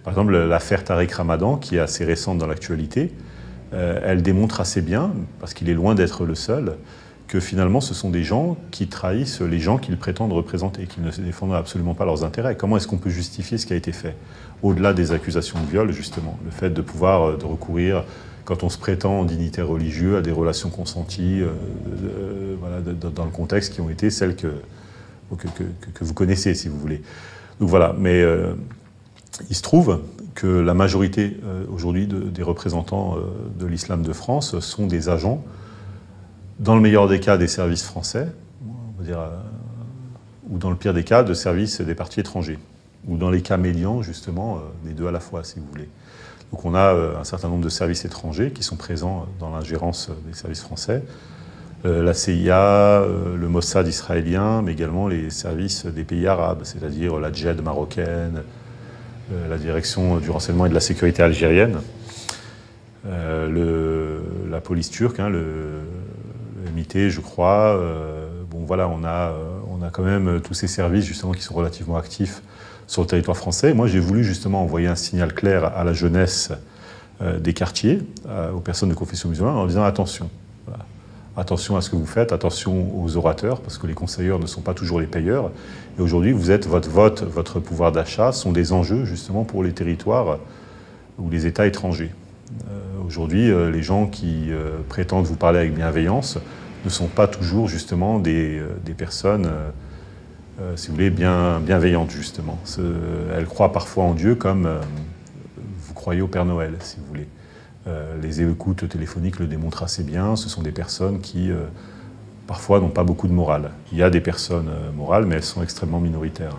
Par exemple, l'affaire Tariq Ramadan, qui est assez récente dans l'actualité, elle démontre assez bien, parce qu'il est loin d'être le seul, que finalement ce sont des gens qui trahissent les gens qu'ils prétendent représenter, qui ne défendent absolument pas leurs intérêts. Comment est-ce qu'on peut justifier ce qui a été fait? Au-delà des accusations de viol, justement, le fait de pouvoir de recourir, quand on se prétend dignitaire religieux, à des relations consenties voilà, dans le contexte qui ont été celles que vous connaissez, si vous voulez. Donc voilà, mais il se trouve que la majorité aujourd'hui des représentants de l'islam de France sont des agents, dans le meilleur des cas, des services français, on va dire, ou dans le pire des cas, de services des partis étrangers, ou dans les cas médians, justement, des deux à la fois, si vous voulez. Donc on a un certain nombre de services étrangers qui sont présents dans l'ingérence des services français, la CIA, le Mossad israélien, mais également les services des pays arabes, c'est-à-dire la Djed marocaine, la direction du renseignement et de la sécurité algérienne, la police turque, hein, le MIT, je crois. Bon, voilà, on a quand même tous ces services justement qui sont relativement actifs sur le territoire français. Moi, j'ai voulu justement envoyer un signal clair à la jeunesse des quartiers, aux personnes de confession musulmane, en disant attention. Voilà. Attention à ce que vous faites, attention aux orateurs, parce que les conseilleurs ne sont pas toujours les payeurs. Et aujourd'hui, votre vote, votre pouvoir d'achat sont des enjeux justement pour les territoires ou les États étrangers. Aujourd'hui, les gens qui prétendent vous parler avec bienveillance ne sont pas toujours justement des personnes, si vous voulez, bienveillantes justement. Elles croient parfois en Dieu comme vous croyez au Père Noël, si vous voulez. Les écoutes téléphoniques le démontrent assez bien. Ce sont des personnes qui, parfois, n'ont pas beaucoup de morale. Il y a des personnes morales, mais elles sont extrêmement minoritaires.